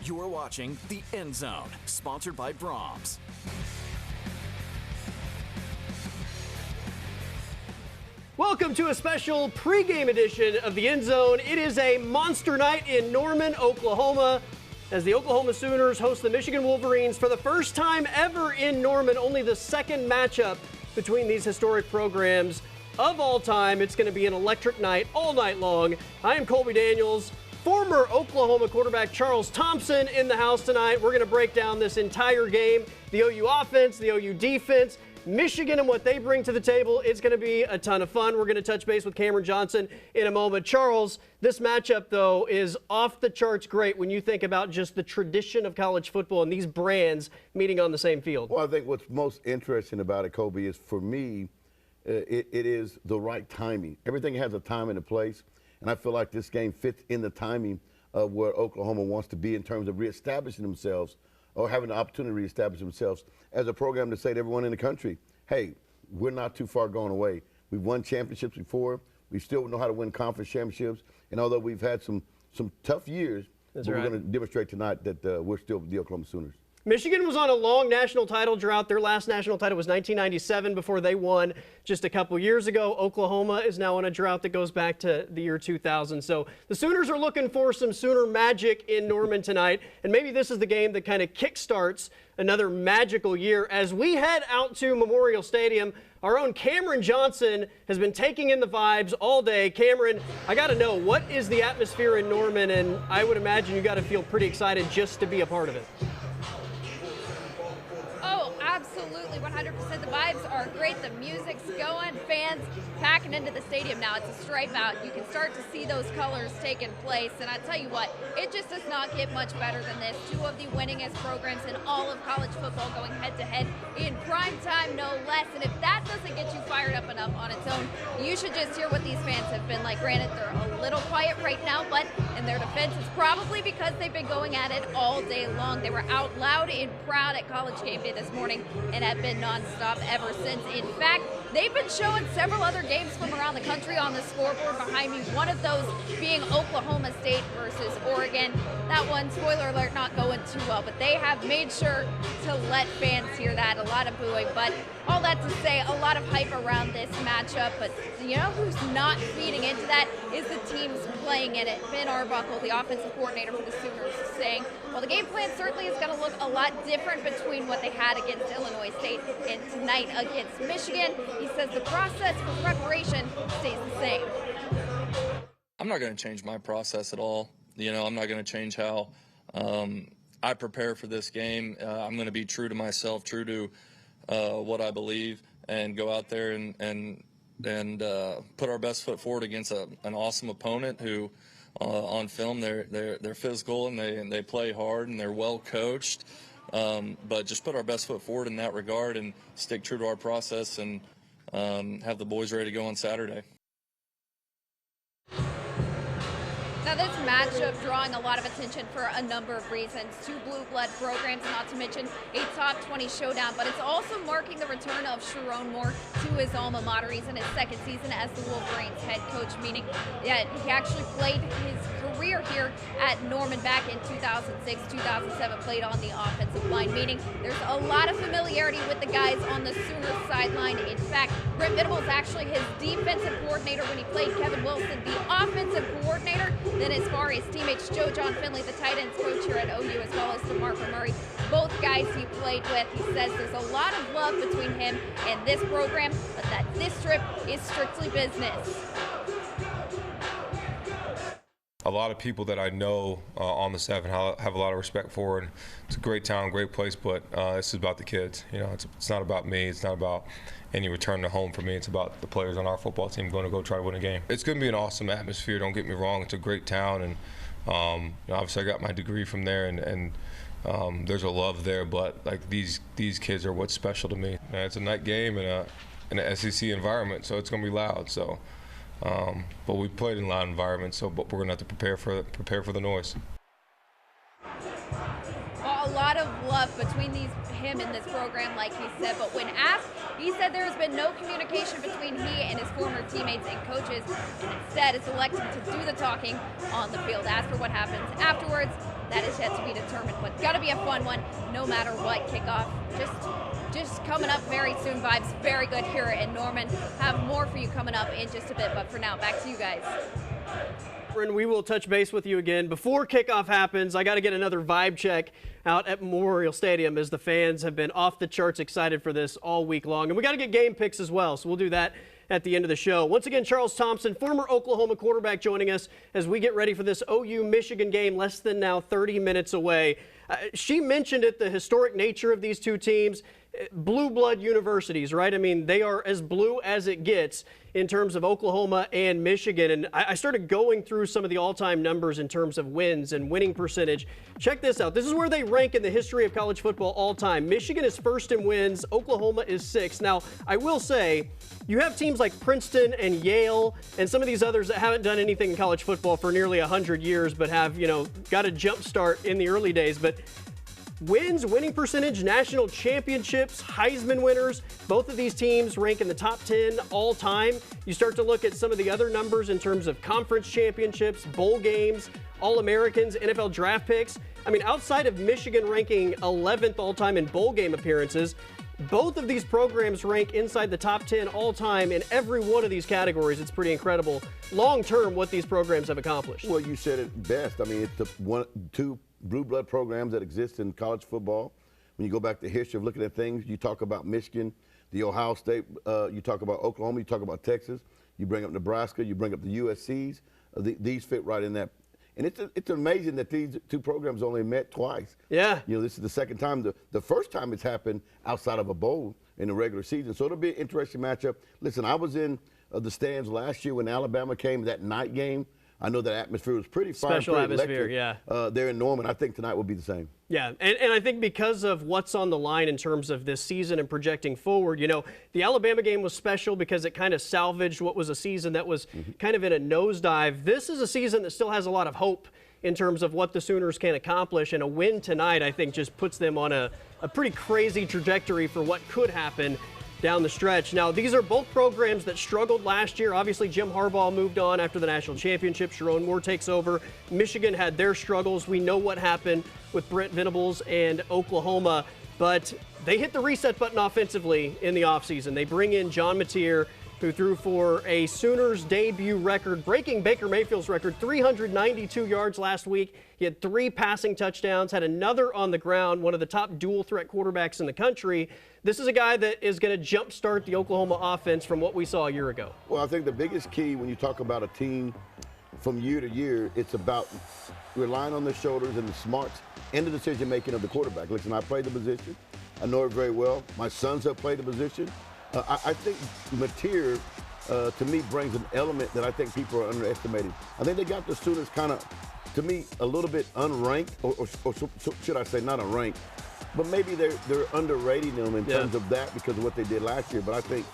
You're watching The End Zone, sponsored by Brahms. Welcome to a special pregame edition of The End Zone. It is a monster night in Norman, Oklahoma, as the Oklahoma Sooners host the Michigan Wolverines for the first time ever in Norman, only the second matchup between these historic programs of all time. It's going to be an electric night all night long. I am Colby Daniels. Former Oklahoma quarterback Charles Thompson in the house tonight. We're going to break down this entire game, the OU offense, the OU defense, Michigan and what they bring to the table. It's going to be a ton of fun. We're going to touch base with Cameron Johnson in a moment. Charles, this matchup, though, is off the charts great when you think about just the tradition of college football and these brands meeting on the same field. Well, I think what's most interesting about it, Colby, is for me, it is the right timing. Everything has a time and a place. And I feel like this game fits in the timing of where Oklahoma wants to be in terms of reestablishing themselves or having the opportunity to reestablish themselves as a program to say to everyone in the country, hey, we're not too far going away. We've won championships before. We still know how to win conference championships. And although we've had some tough years, we're going to demonstrate tonight that we're still the Oklahoma Sooners. Michigan was on a long national title drought. Their last national title was 1997 before they won just a couple years ago. Oklahoma is now on a drought that goes back to the year 2000. So the Sooners are looking for some Sooner magic in Norman tonight. And maybe this is the game that kind of kickstarts another magical year. As we head out to Memorial Stadium, our own Cameron Johnson has been taking in the vibes all day. Cameron, I got to know, what is the atmosphere in Norman? And I would imagine you got to feel pretty excited just to be a part of it. Absolutely, 100%. The vibes are great. The music's going. Fans packing into the stadium now. It's a stripe out. You can start to see those colors taking place. And I tell you what, it just does not get much better than this. Two of the winningest programs in all of college football going head-to-head in prime time, no less. And if that doesn't get you fired up enough on its own, you should just hear what these fans have been like. Granted, they're a little quiet right now, but in their defense, it's probably because they've been going at it all day long. They were out loud and proud at College Game Day this morning and have been nonstop ever since. In fact, they've been showing several other games from around the country on the scoreboard behind me, one of those being Oklahoma State versus Oregon. That one, spoiler alert, not going too well, but they have made sure to let fans hear that. A lot of booing, but all that to say, a lot of hype around this matchup, but you know who's not feeding into that is the teams playing in it. Ben Arbuckle, the offensive coordinator for the Sooners, is saying, well, the game plan certainly is going to look a lot different between what they had against Illinois State and tonight against Michigan. He says the process for preparation stays the same. I'm not going to change my process at all. You know, I'm not going to change how I prepare for this game. I'm going to be true to myself, true to what I believe, and go out there and put our best foot forward against an awesome opponent who, on film, they're physical and they play hard and they're well coached. But just put our best foot forward in that regard and stick true to our process and have the boys ready to go on Saturday. Now, this matchup drawing a lot of attention for a number of reasons. Two blue blood programs, not to mention a top 20 showdown, but it's also marking the return of Sharon Moore to his alma mater. He's in his second season as the Wolverines head coach, meaning that he actually played his career here at Norman back in 2006, 2007, played on the offensive line, meaning there's a lot of familiarity with the guys on the Sooners sideline. In fact, Brent Venables actually his defensive coordinator when he played Kevin Wilson, the offensive coordinator. Then as far as teammates, Joe John Finley, the tight ends coach here at OU, as well as DeMarco Murray, both guys he played with. He says there's a lot of love between him and this program, but that this trip is strictly business. A lot of people that I know on the staff and have a lot of respect for, and it's a great town, great place, but this is about the kids. You know, it's not about me. It's not about any return to home for me. It's about the players on our football team going to go try to win a game. It's going to be an awesome atmosphere. Don't get me wrong. It's a great town, and obviously I got my degree from there, and there's a love there. But like these kids are what's special to me. And it's a night game in an SEC environment, so it's going to be loud. So. But we played in loud environments, but we're going to have to prepare for the noise. Well, a lot of love between him and this program, like he said, but when asked, he said there has been no communication between he and his former teammates and coaches, and instead is electing to do the talking on the field. As for what happens afterwards, That is yet to be determined, but got to be a fun one no matter what. Kickoff just coming up very soon. Vibes very good here in Norman. Have more for you coming up in just a bit, but for now, back to you guys. We will touch base with you again. Before kickoff happens, I got to get another vibe check out at Memorial Stadium, as the fans have been off the charts excited for this all week long. And we got to get game picks as well, so we'll do that at the end of the show. Once again, Charles Thompson, former Oklahoma quarterback, joining us as we get ready for this OU-Michigan game, less than now 30 minutes away. She mentioned it, the historic nature of these two teams. Blue blood universities, right? I mean, they are as blue as it gets in terms of Oklahoma and Michigan. And I started going through some of the all-time numbers in terms of wins and winning percentage. Check this out. This is where they rank in the history of college football all time. Michigan is first in wins. Oklahoma is sixth. Now, I will say, you have teams like Princeton and Yale and some of these others that haven't done anything in college football for nearly 100 years, but have, got a jump start in the early days. But wins, winning percentage, national championships, Heisman winners, both of these teams rank in the top 10 all time. You start to look at some of the other numbers in terms of conference championships, bowl games, All-Americans, NFL draft picks. I mean, outside of Michigan ranking 11th all time in bowl game appearances, both of these programs rank inside the top 10 all time in every one of these categories. It's pretty incredible long term what these programs have accomplished. Well, you said it best. I mean, it's the two blue blood programs that exist in college football. When you go back to history of looking at things, you talk about Michigan, the Ohio State, you talk about Oklahoma, you talk about Texas, you bring up Nebraska, you bring up the USCs. These fit right in that. And it's amazing that these two programs only met twice. Yeah. This is the second time. The first time it's happened outside of a bowl in the regular season. So it'll be an interesting matchup. Listen, I was in the stands last year when Alabama came, that night game. I know that atmosphere was pretty fine. Special atmosphere, electric. Yeah. There in Norman. I think tonight will be the same. Yeah, and I think because of what's on the line in terms of this season and projecting forward, the Alabama game was special because it kind of salvaged what was a season that was kind of in a nosedive. This is a season that still has a lot of hope in terms of what the Sooners can accomplish, and a win tonight, I think, just puts them on a pretty crazy trajectory for what could happen down the stretch. Now, these are both programs that struggled last year. Obviously, Jim Harbaugh moved on after the national championship. Sharon Moore takes over. Michigan had their struggles. We know what happened with Brent Venables and Oklahoma, but they hit the reset button offensively in the offseason. They bring in John Mateer, who threw for a Sooners debut record, breaking Baker Mayfield's record, 392 yards last week. He had 3 passing touchdowns, had another on the ground, one of the top dual-threat quarterbacks in the country. This is a guy that is going to jumpstart the Oklahoma offense from what we saw a year ago. Well, I think the biggest key when you talk about a team from year to year, it's about relying on the shoulders and the smarts and the decision-making of the quarterback. Listen, I played the position. I know it very well. My sons have played the position. I think Mateer, to me, brings an element that I think people are underestimating. I think they got the Sooners kind of, to me, a little bit unranked, or should I say not unranked, but maybe they're underrating them in terms of that because of what they did last year. But I think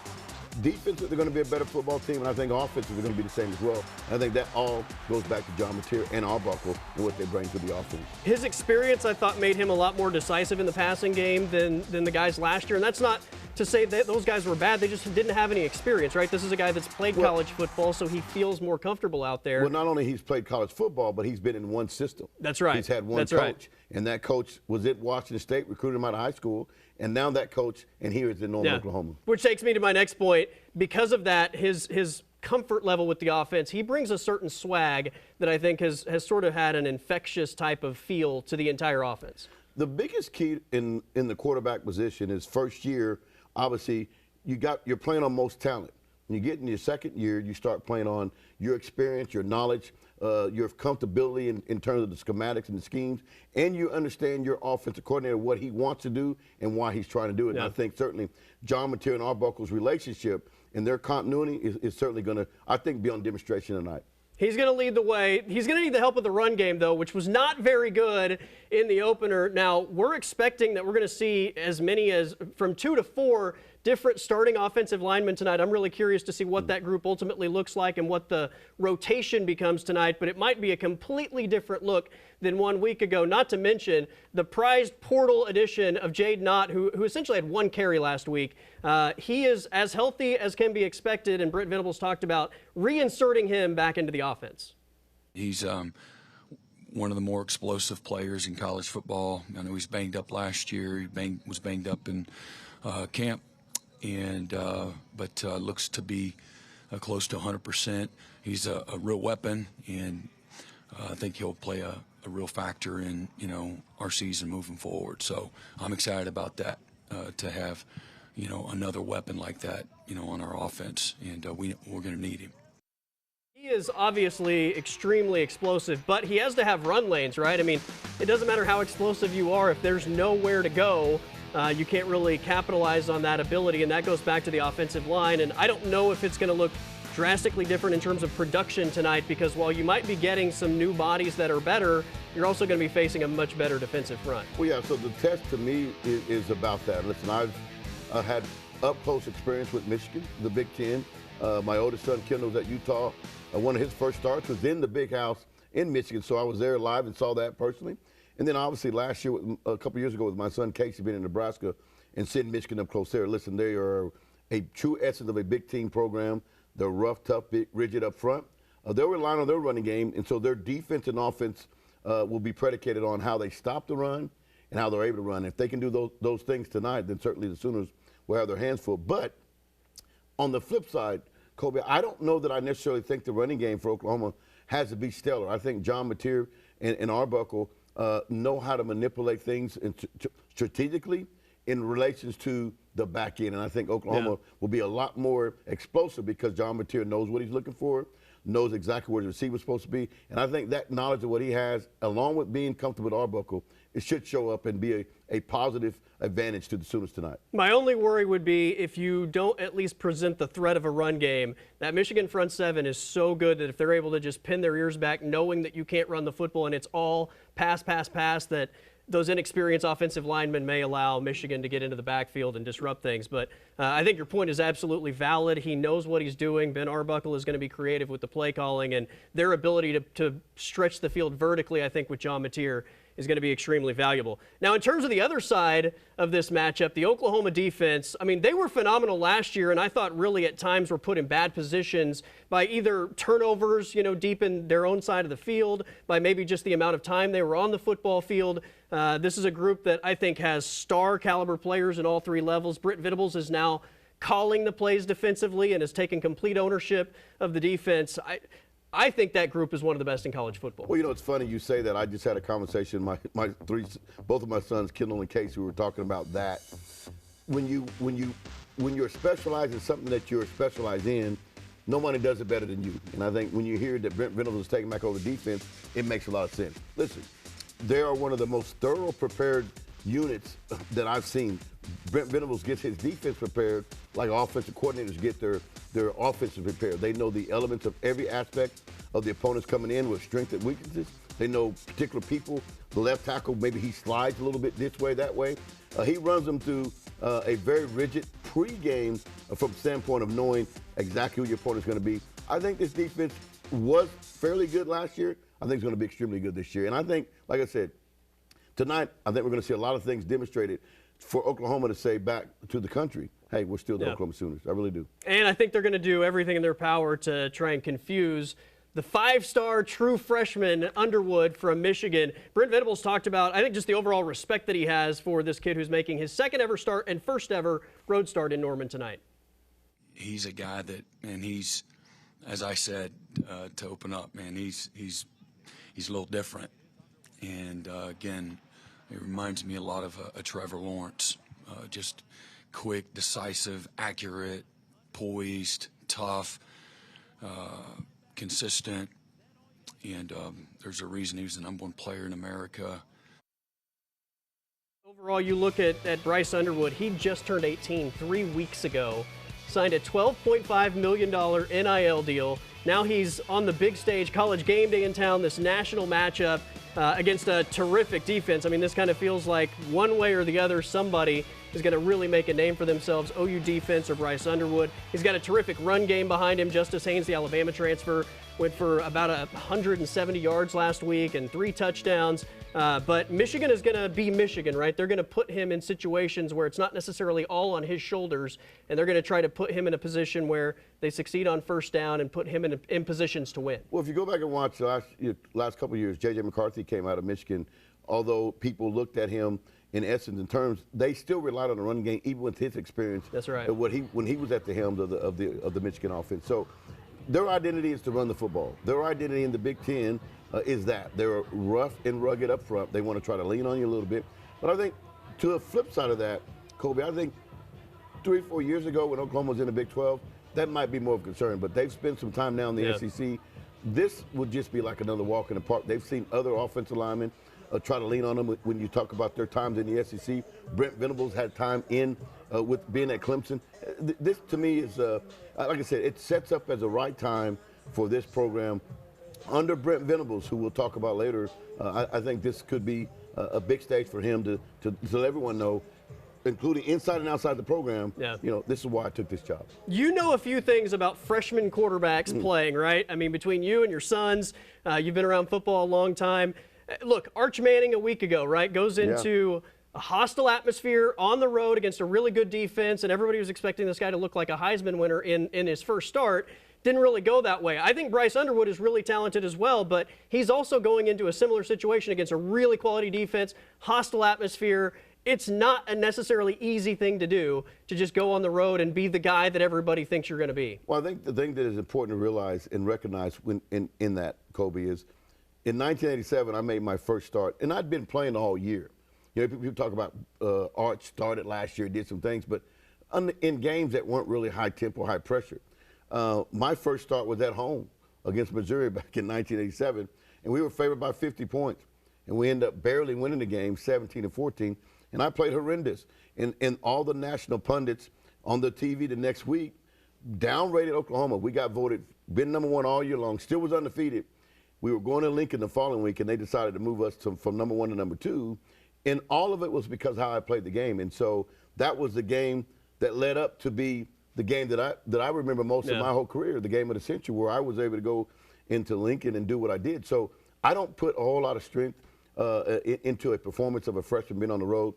defensively they're going to be a better football team, and I think offensively they're going to be the same as well. And I think that all goes back to John Mateer and Arbuckle and what they bring to the offense. His experience, I thought, made him a lot more decisive in the passing game than the guys last year, and that's not to say that those guys were bad. They just didn't have any experience, right? This is a guy that's played college football, so he feels more comfortable out there. Well, not only he's played college football, but he's been in one system. That's right. He's had one coach, and that coach was at Washington State, recruited him out of high school, and now that coach, and here is in Norman, Oklahoma. Which takes me to my next point. Because of that, his comfort level with the offense, he brings a certain swag that I think has sort of had an infectious type of feel to the entire offense. The biggest key in the quarterback position is first year. Obviously, you're playing on most talent. When you get in your second year, you start playing on your experience, your knowledge, your comfortability in terms of the schematics and the schemes, and you understand your offensive coordinator, what he wants to do and why he's trying to do it. And I think certainly John Mateer and Arbuckle's relationship and their continuity is certainly going to, I think, be on demonstration tonight. He's going to lead the way. He's going to need the help of the run game, though, which was not very good in the opener. Now, we're expecting that we're going to see as many as from 2 to 4 different starting offensive linemen tonight. I'm really curious to see what that group ultimately looks like and what the rotation becomes tonight, but it might be a completely different look than 1 week ago, not to mention the prized portal edition of Jade Knott, who essentially had 1 carry last week. He is as healthy as can be expected, and Brent Venables talked about reinserting him back into the offense. He's one of the more explosive players in college football. I know he's banged up last year. He was banged up in camp, but looks to be close to 100%. He's a real weapon, and I think he'll play a real factor in our season moving forward. So I'm excited about that, to have another weapon like that on our offense, and we're going to need him. He is obviously extremely explosive, but he has to have run lanes, right? I mean, it doesn't matter how explosive you are. If there's nowhere to go, you can't really capitalize on that ability, and that goes back to the offensive line. And I don't know if it's going to look drastically different in terms of production tonight, because while you might be getting some new bodies that are better, you're also going to be facing a much better defensive front. Well, yeah, so the test to me is about that. Listen, I've had up-close experience with Michigan, the Big Ten. My oldest son, Kendall's at Utah. One of his first starts was in the big house in Michigan, so I was there live and saw that personally. And then obviously last year, a couple years ago, with my son Casey being in Nebraska and seeing Michigan up close there. Listen, they are a true essence of a big team program. They're rough, tough, big, rigid up front. They'll rely on their running game, and so their defense and offense will be predicated on how they stop the run and how they're able to run. If they can do those things tonight, then certainly the Sooners will have their hands full. But on the flip side, Kobe, I don't know that I necessarily think the running game for Oklahoma has to be stellar. I think John Mateer and Arbuckle know how to manipulate things strategically in relations to the back end. And I think Oklahoma will be a lot more explosive because John Mateer knows what he's looking for, knows exactly where the receiver's supposed to be. And I think that knowledge of what he has, along with being comfortable with Arbuckle, it should show up and be a positive advantage to the Sooners tonight. My only worry would be if you don't at least present the threat of a run game. That Michigan front seven is so good that if they're able to just pin their ears back knowing that you can't run the football and it's all pass, that those inexperienced offensive linemen may allow Michigan to get into the backfield and disrupt things. But I think your point is absolutely valid. He knows what he's doing. Ben Arbuckle is going to be creative with the play calling, and their ability to stretch the field vertically, I think, with John Mateer is going to be extremely valuable. Now, in terms of the other side of this matchup, the Oklahoma defense, I mean, they were phenomenal last year, and I thought really at times were put in bad positions by either turnovers, deep in their own side of the field, by maybe just the amount of time they were on the football field. This is a group that I think has star caliber players at all three levels. Brent Venables is now calling the plays defensively and has taken complete ownership of the defense. I think that group is one of the best in college football. Well, it's funny you say that. I just had a conversation. Both of my sons, Kendall and Casey, were talking about that. When you're specialized in something that you're specialized in, nobody does it better than you. And I think when you hear that Brent Venables is taking back over defense, it makes a lot of sense. Listen, they are one of the most thorough prepared units that I've seen. Brent Venables gets his defense prepared like offensive coordinators get their offensive prepared. They know the elements of every aspect of the opponents coming in with strengths and weaknesses. They know particular people. The left tackle, maybe he slides a little bit this way, that way. He runs them through a very rigid pregame from the standpoint of knowing exactly who your opponent's going to be. I think this defense was fairly good last year. I think it's going to be extremely good this year. And I think, like I said, tonight, I think we're going to see a lot of things demonstrated for Oklahoma to say back to the country, hey, we're still the Oklahoma Sooners. I really do. And I think they're going to do everything in their power to try and confuse the five-star true freshman Underwood from Michigan. Brent Venables talked about, I think, just the overall respect that he has for this kid who's making his second ever start and first ever road start in Norman tonight. He's a guy that, and he's, as I said, to open up, man, he's a little different. And again, it reminds me a lot of a Trevor Lawrence, just quick, decisive, accurate, poised, tough, consistent, and there's a reason he was the #1 player in America. Overall, you look at Bryce Underwood, he just turned 18 3 weeks ago, signed a $12.5 million NIL deal. Now he's on the big stage, College Game Day in town, this national matchup against a terrific defense. I mean, this kind of feels like one way or the other, somebody is going to really make a name for themselves, OU defense or Bryce Underwood. He's got a terrific run game behind him. Justice Haynes, the Alabama transfer, went for about 170 yards last week and 3 touchdowns. But Michigan is going to be Michigan, right? They're going to put him in situations where it's not necessarily all on his shoulders, and they're going to try to put him in a position where they succeed on first down and put him in positions to win. Well, if you go back and watch the last couple of years, J.J. McCarthy came out of Michigan. Although people looked at him in essence in terms, they still relied on the running game, even with his experience. That's right. When he was at the helm of the Michigan offense. So their identity is to run the football. Their identity in the Big Ten is that they're rough and rugged up front. They want to try to lean on you a little bit. But I think to the flip side of that, Kobe, I think 3 or 4 years ago when Oklahoma was in the Big 12, that might be more of a concern. But they've spent some time now in the SEC. This would just be like another walk in the park. They've seen other offensive linemen try to lean on them when you talk about their times in the SEC. Brent Venables had time with being at Clemson. This, to me, is, like I said, it sets up as a right time for this program. Under Brent Venables, who we'll talk about later, I think this could be a big stage for him to let everyone know, including inside and outside the program, this is why I took this job. You know a few things about freshman quarterbacks playing, right? I mean, between you and your sons, you've been around football a long time. Look, Arch Manning a week ago, right, goes into a hostile atmosphere on the road against a really good defense, and everybody was expecting this guy to look like a Heisman winner in his first start. Didn't really go that way. I think Bryce Underwood is really talented as well, but he's also going into a similar situation against a really quality defense, hostile atmosphere. It's not a necessarily easy thing to do, to just go on the road and be the guy that everybody thinks you're going to be. Well, I think the thing that is important to realize and recognize in that, Kobe, is in 1987, I made my first start, and I'd been playing all year. You know, people talk about Arch started last year, did some things, but in games that weren't really high tempo, high pressure. My first start was at home against Missouri back in 1987, and we were favored by 50 points, and we ended up barely winning the game, 17-14, and I played horrendous. And all the national pundits on the TV the next week downrated Oklahoma. We got voted, been #1 all year long, still was undefeated. We were going to Lincoln the following week, and they decided to move us from #1 to #2, and all of it was because how I played the game. And so that was the game that led up to be the game that I remember most of my whole career, the game of the century, where I was able to go into Lincoln and do what I did. So I don't put a whole lot of strength into a performance of a freshman being on the road.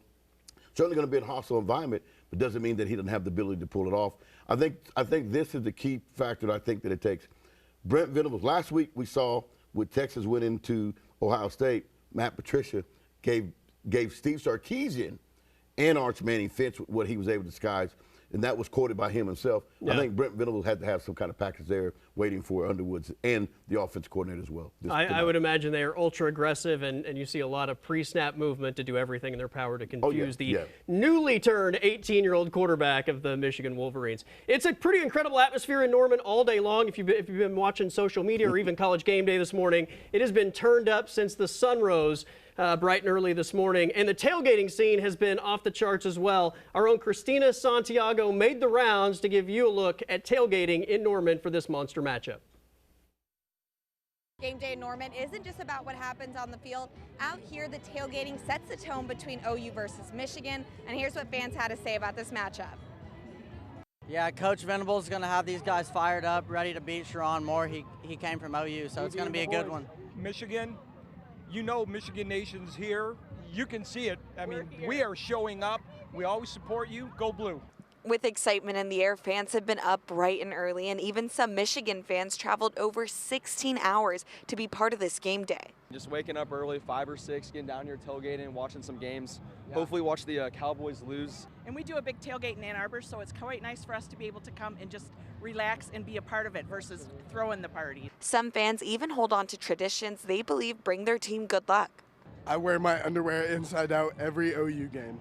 Certainly going to be in a hostile environment, but doesn't mean that he doesn't have the ability to pull it off. I think this is the key factor that I think that it takes. Brent Venables, last week we saw when Texas went into Ohio State, Matt Patricia gave Steve Sarkisian and Arch Manning fits what he was able to disguise, and that was quoted by him himself. I think Brent Venables had to have some kind of package there waiting for Underwood's and the offensive coordinator as well. I would imagine they are ultra aggressive, and you see a lot of pre-snap movement to do everything in their power to confuse the newly turned 18-year-old quarterback of the Michigan Wolverines. It's a pretty incredible atmosphere in Norman all day long. If you've been watching social media or even College Game Day this morning, it has been turned up since the sun rose bright and early this morning. And the tailgating scene has been off the charts as well. Our own Christina Santiago made the rounds to give you a look at tailgating in Norman for this monster matchup. Game day in Norman isn't just about what happens on the field. Out here, the tailgating sets the tone between OU versus Michigan. And here's what fans had to say about this matchup. Yeah, Coach Venables is going to have these guys fired up, ready to beat Sharon Moore. He came from OU, so it's going to be a good one. Michigan, you know Michigan Nation's here. You can see it. I mean, we are showing up. We always support you. Go Blue. With excitement in the air, fans have been up bright and early, and even some Michigan fans traveled over 16 hours to be part of this game day. Just waking up early, 5 or 6, getting down here tailgating, watching some games. Hopefully watch the Cowboys lose. And we do a big tailgate in Ann Arbor, so it's quite nice for us to be able to come and just relax and be a part of it versus throwing the party. Some fans even hold on to traditions they believe bring their team good luck. I wear my underwear inside out every OU game.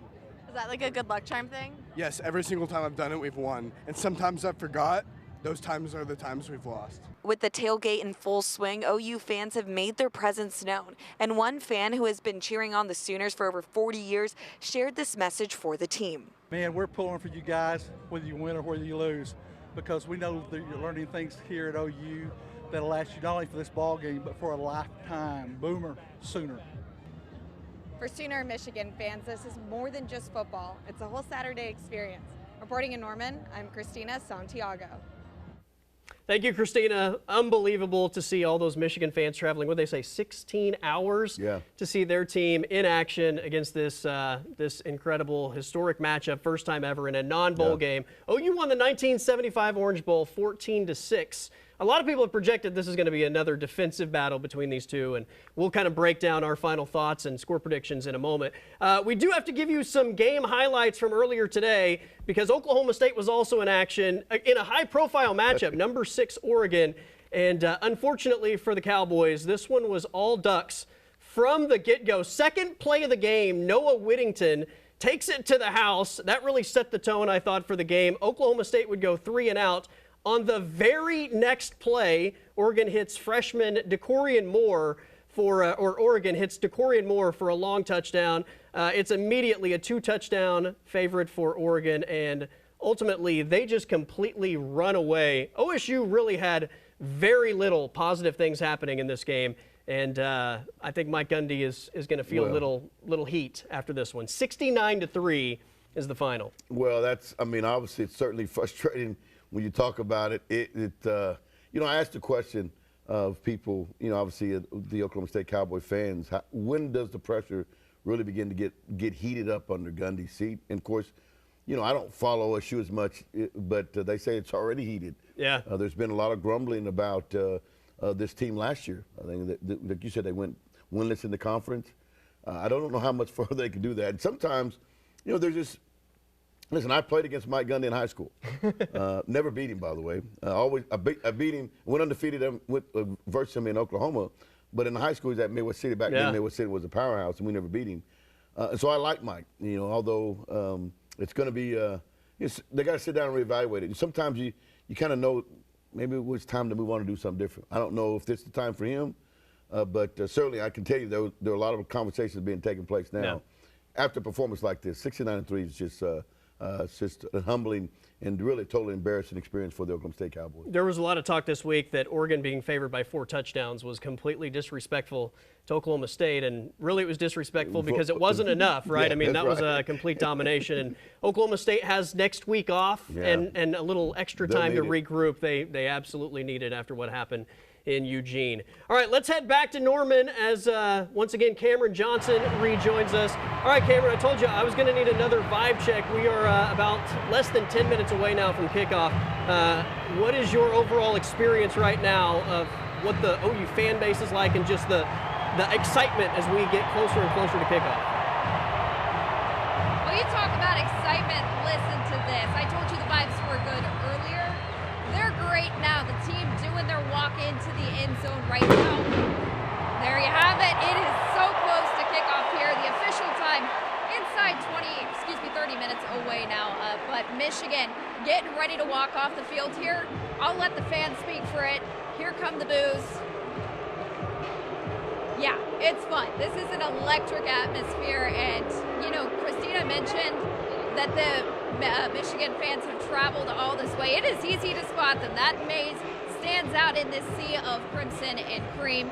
Is that like a good luck charm thing? Yes, every single time I've done it, we've won. And sometimes I forgot. Those times are the times we've lost. With the tailgate in full swing, OU fans have made their presence known. And one fan who has been cheering on the Sooners for over 40 years shared this message for the team. Man, we're pulling for you guys, whether you win or whether you lose, because we know that you're learning things here at OU that'll last you not only for this ball game, but for a lifetime. Boomer, Sooner. For Sooner Michigan fans, this is more than just football. It's a whole Saturday experience. Reporting in Norman, I'm Christina Santiago. Thank you, Christina. Unbelievable to see all those Michigan fans traveling, what did they say, 16 hours to see their team in action against this this incredible historic matchup, first time ever in a non-bowl game. OU won the 1975 Orange Bowl 14-6. A lot of people have projected this is going to be another defensive battle between these two, and we'll kind of break down our final thoughts and score predictions in a moment. We do have to give you some game highlights from earlier today because Oklahoma State was also in action in a high-profile matchup, number 6 Oregon, and unfortunately for the Cowboys, this one was all Ducks from the get-go. Second play of the game, Noah Whittington takes it to the house. That really set the tone, I thought, for the game. Oklahoma State would go 3 and out. On the very next play, Oregon hits freshman DeCorian Moore for, Oregon hits DeCorian Moore for a long touchdown. It's immediately a 2-touchdown favorite for Oregon, and ultimately they just completely run away. OSU really had very little positive things happening in this game, and I think Mike Gundy is going to feel a little heat after this one. 69-3 is the final. Well, that's, I mean, obviously it's certainly frustrating when you talk about it. You know, I asked the question of people, you know, obviously the Oklahoma State Cowboy fans, when does the pressure really begin to get heated up under Gundy's seat? And of course, you know, I don't follow OSU as much, but they say it's already heated. Yeah. There's been a lot of grumbling about this team last year. I think that, like you said, they went winless in the conference. I don't know how much further they can do that. And sometimes, you know, they're just, listen, I played against Mike Gundy in high school. Never beat him, by the way. I beat him, went undefeated versus him in Oklahoma. But in high school, he was at Midwest City. Back then, Midwest City was a powerhouse, and we never beat him. And so I like Mike, you know, although it's going to be, they got to sit down and reevaluate it. And sometimes you kind of know maybe it was time to move on and do something different. I don't know if this is the time for him, but certainly I can tell you there are a lot of conversations being taken place now. Yeah. After a performance like this, 69-3 is just it's just a humbling and really totally embarrassing experience for the Oklahoma State Cowboys. There was a lot of talk this week that Oregon being favored by 4 touchdowns was completely disrespectful to Oklahoma State, and really it was disrespectful because it wasn't enough, right? I mean, that was a complete domination. And Oklahoma State has next week off and a little extra time to regroup. They absolutely need it after what happened in Eugene. All right, let's head back to Norman as once again Cameron Johnson rejoins us. All right, Cameron, I told you I was going to need another vibe check. We are about less than 10 minutes away now from kickoff. What is your overall experience right now of what the OU fan base is like and just the excitement as we get closer and closer to kickoff? Well, you talk about excitement, listen to this. I told you the vibes were good earlier. They're great now. The team doing their walk into the end zone right now. There you have it. It is so close to kickoff here. The official time inside 30 minutes away now. But Michigan getting ready to walk off the field here. I'll let the fans speak for it. Here come the boos. Yeah, it's fun. This is an electric atmosphere. And, you know, Christina mentioned that the Michigan fans have traveled all this way. It is easy to spot them. That maze stands out in this sea of crimson and cream.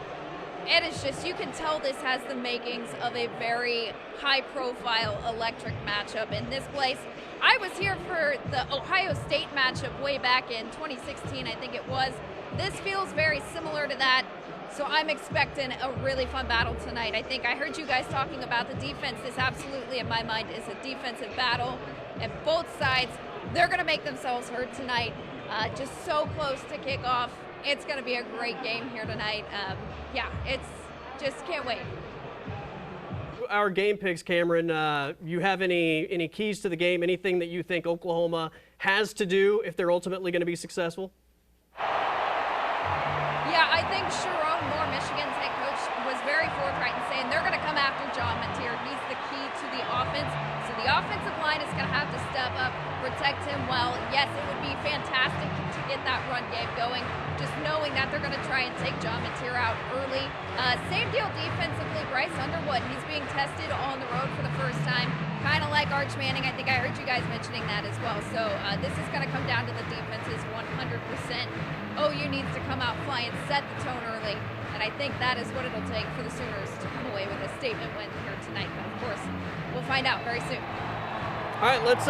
It is just, you can tell this has the makings of a very high-profile electric matchup in this place. I was here for the Ohio State matchup way back in 2016, I think it was. This feels very similar to that. So I'm expecting a really fun battle tonight. I think I heard you guys talking about the defense. This absolutely, in my mind, is a defensive battle. And both sides, they're going to make themselves heard tonight. Just so close to kickoff. It's going to be a great game here tonight. Yeah, it's just can't wait. Our game picks, Cameron, you have any keys to the game, anything that you think Oklahoma has to do if they're ultimately going to be successful? Yeah, I think Sharon Moore, Michigan's head coach, was very forthright in saying they're going to come after John Mateer. He's the key to the offense. So the offensive line is going to have to step up, protect him well. Yes, it would be fantastic to get that run game going, just knowing that they're going to try and take John Mateer out early. Same deal defensively, Bryce Underwood. He's being tested on the road for the first time, kind of like Arch Manning. I think I heard you guys mentioning that as well. So this is going to come down to the defenses 100%. OU needs to come out flying, set the tone early, and I think that is what it'll take for the Sooners to come away with a statement win here tonight. But of course, we'll find out very soon. All right, let's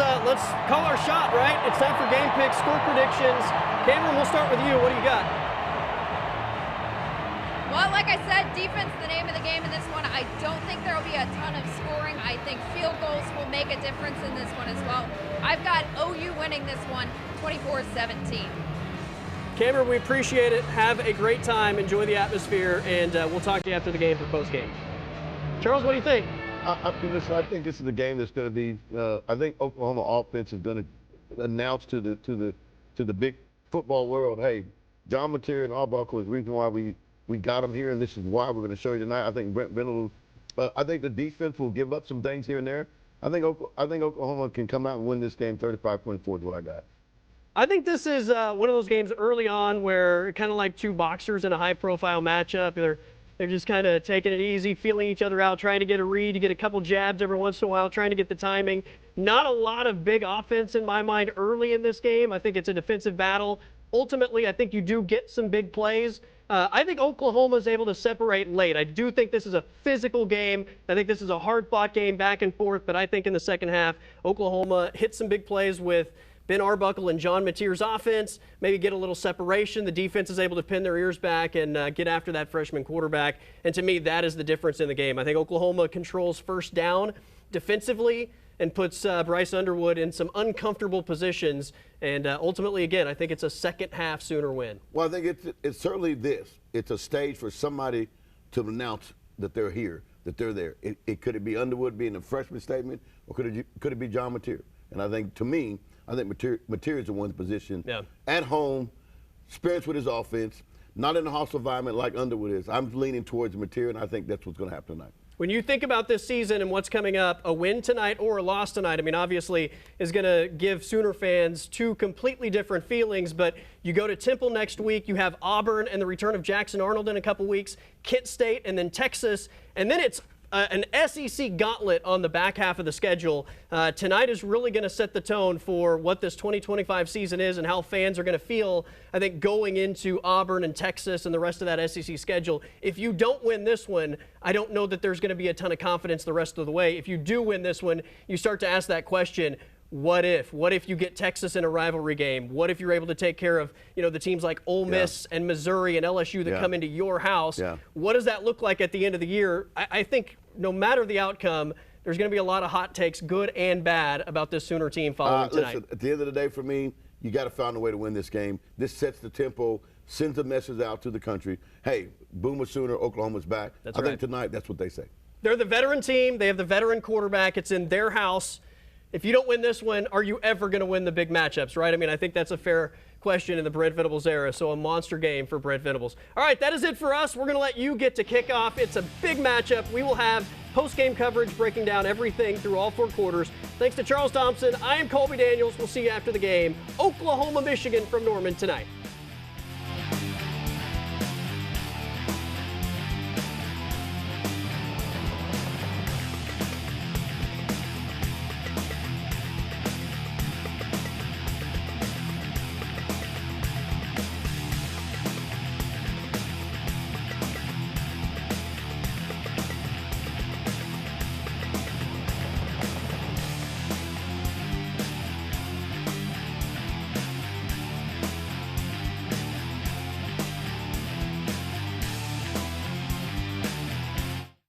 call our shot, right? It's time for game picks, score predictions. Cameron, we'll start with you. What do you got? Well, like I said, defense is the name of the game in this one. I don't think there will be a ton of scoring. I think field goals will make a difference in this one as well. I've got OU winning this one 24-17. Cameron, we appreciate it. Have a great time. Enjoy the atmosphere, and we'll talk to you after the game for postgame. Charles, what do you think? I think this is a game that's going to be. I think Oklahoma offense is going to announce to the big football world, hey, John Mateer and Arbuckle is the reason why we got him here, and this is why we're going to show you tonight. I think Brent Venables. I think the defense will give up some things here and there. I think Oklahoma can come out and win this game 35-24 is what I got. I think this is one of those games early on where kind of like two boxers in a high-profile matchup. They're just kind of taking it easy, feeling each other out, trying to get a read, to get a couple jabs every once in a while, trying to get the timing. Not a lot of big offense in my mind early in this game. I think it's a defensive battle. Ultimately, I think you do get some big plays. I think Oklahoma is able to separate late. I do think this is a physical game. I think this is a hard-fought game back and forth, but I think in the second half, Oklahoma hits some big plays with Ben Arbuckle and John Mateer's offense, maybe get a little separation. The defense is able to pin their ears back and get after that freshman quarterback. And to me, that is the difference in the game. I think Oklahoma controls first down defensively and puts Bryce Underwood in some uncomfortable positions. And ultimately, again, I think it's a second-half Sooner win. Well, I think it's certainly this. It's a stage for somebody to announce that they're here, that they're there. Could it be Underwood being a freshman statement, or could it be John Mateer? And I think, to me, Mateer is the one position at home, experience with his offense, not in a hostile environment like Underwood is. I'm leaning towards Mateer, and I think that's what's going to happen tonight. When you think about this season and what's coming up, a win tonight or a loss tonight, I mean, obviously is going to give Sooner fans two completely different feelings, but you go to Temple next week, you have Auburn and the return of Jackson Arnold in a couple weeks, Kent State, and then Texas, and then it's an SEC gauntlet on the back half of the schedule. Tonight is really going to set the tone for what this 2025 season is and how fans are going to feel, I think, going into Auburn and Texas and the rest of that SEC schedule. If you don't win this one, I don't know that there's going to be a ton of confidence the rest of the way. If you do win this one, you start to ask that question, what if? What if you get Texas in a rivalry game? What if you're able to take care of, the teams like Ole Miss and Missouri and LSU that come into your house? What does that look like at the end of the year? I think no matter the outcome, there's going to be a lot of hot takes, good and bad, about this Sooner team following tonight. Listen, at the end of the day, for me, you got to find a way to win this game. This sets the tempo, sends a message out to the country. Hey, Boomer Sooner, Oklahoma's back. I think tonight that's what they say. They're the veteran team. They have the veteran quarterback. It's in their house. If you don't win this one, are you ever going to win the big matchups, right? I mean, I think that's a fair question in the Brent Venables era, so a monster game for Brent Venables. All right, that is it for us. We're going to let you get to kickoff. It's a big matchup. We will have post-game coverage breaking down everything through all four quarters. Thanks to Charles Thompson. I am Colby Daniels. We'll see you after the game. Oklahoma, Michigan from Norman tonight.